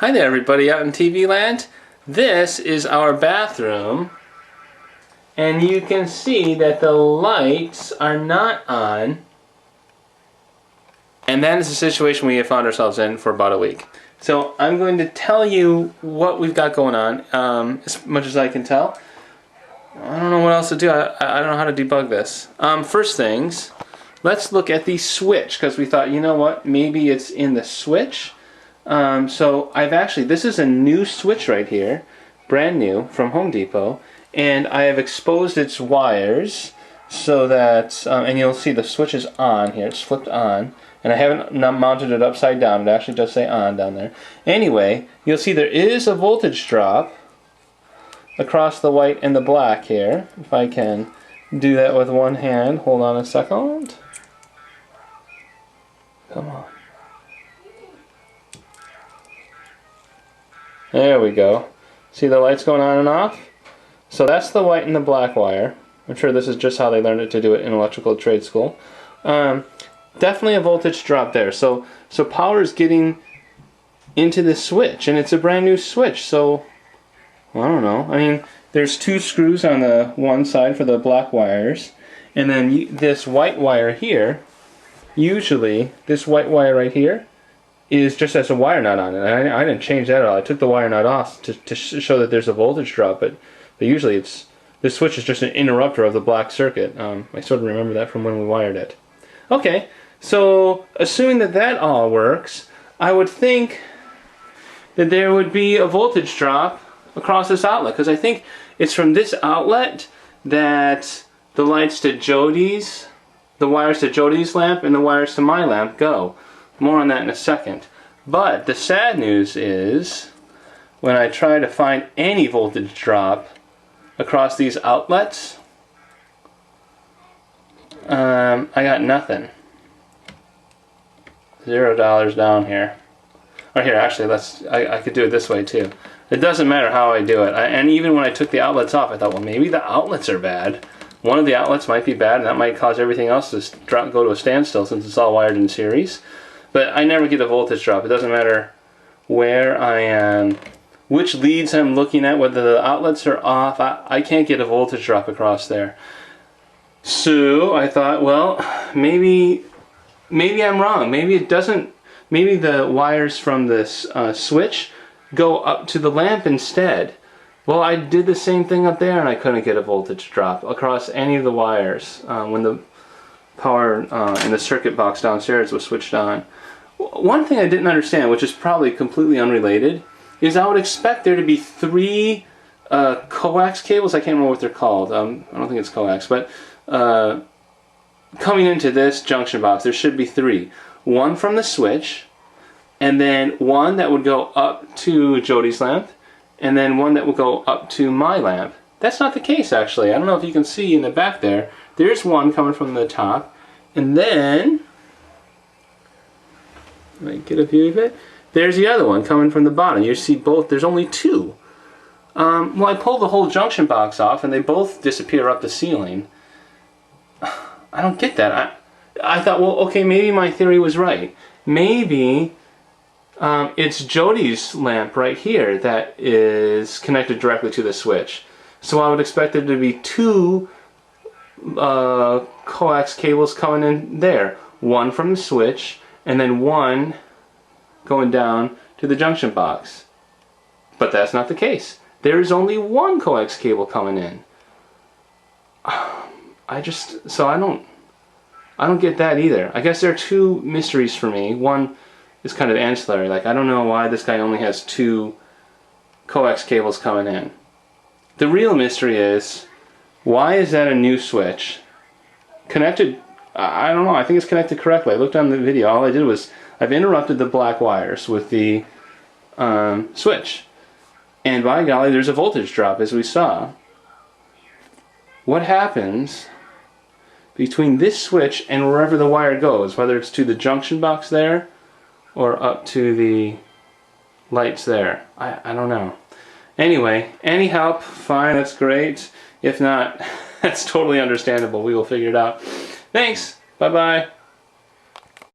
Hi there everybody out in TV land. This is our bathroom and you can see that the lights are not on, and that is the situation we have found ourselves in for about a week. So I'm going to tell you what we've got going on as much as I can tell. I don't know what else to do. I don't know how to debug this. First things, let's look at the switch, because we thought, you know what, maybe it's in the switch. So this is a new switch right here, brand new from Home Depot, and I have exposed its wires so that, and you'll see the switch is on here, it's flipped on, and I haven't mounted it upside down, it actually does say on down there. Anyway, you'll see there is a voltage drop across the white and the black here. If I can do that with one hand, hold on a second. Come on. There we go. See the lights going on and off? So that's the white and the black wire. I'm sure this is just how they learned it to do it in electrical trade school. Definitely a voltage drop there. So power is getting into the switch, and it's a brand new switch. So I don't know. I mean, there's two screws on the one side for the black wires, and then this white wire here. Usually, this white wire right here is just as a wire nut on it. I didn't change that at all. I took the wire nut off to show that there's a voltage drop, but usually this switch is just an interrupter of the black circuit. I sort of remember that from when we wired it. Okay, so assuming that all works, I would think that there would be a voltage drop across this outlet, because I think it's from this outlet that the lights to Jody's, the wires to Jody's lamp and the wires to my lamp go. More on that in a second. But the sad news is, when I try to find any voltage drop across these outlets, I got nothing. $0 down here. Or here, actually, I could do it this way too. It doesn't matter how I do it. And even when I took the outlets off, I thought, well, maybe the outlets are bad. One of the outlets might be bad, and that might cause everything else to go to a standstill since it's all wired in series. But I never get a voltage drop. It doesn't matter where I am, which leads I'm looking at, whether the outlets are off. I can't get a voltage drop across there. So I thought, well, maybe I'm wrong. Maybe it doesn't. Maybe the wires from this switch go up to the lamp instead. Well, I did the same thing up there, and I couldn't get a voltage drop across any of the wires when the power in the circuit box downstairs was switched on. One thing I didn't understand, which is probably completely unrelated, is I would expect there to be three coax cables. I can't remember what they're called. I don't think it's coax, but coming into this junction box, there should be three. One from the switch, and then one that would go up to Jody's lamp, and then one that will go up to my lamp. That's not the case, actually. I don't know if you can see in the back there. There's one coming from the top, and then, let me get a view of it. There's the other one coming from the bottom. You see both. There's only two. Well, I pulled the whole junction box off, and they both disappear up the ceiling. I don't get that. I thought, well, okay, maybe my theory was right. Maybe it's Jody's lamp right here that is connected directly to the switch. So I would expect there to be two coax cables coming in there. One from the switch, and then one going down to the junction box. But that's not the case. There is only one coax cable coming in. So I don't get that either. I guess there are two mysteries for me. One is kind of ancillary. Like, I don't know why this guy only has two coax cables coming in. The real mystery is, why is that a new switch? Connected, I don't know, I think it's connected correctly. I looked on the video, all I did was, I've interrupted the black wires with the switch. And by golly, there's a voltage drop, as we saw. What happens between this switch and wherever the wire goes, whether it's to the junction box there, or up to the lights there? I don't know. Anyway, any help, fine, that's great. If not, that's totally understandable. We will figure it out. Thanks. Bye-bye.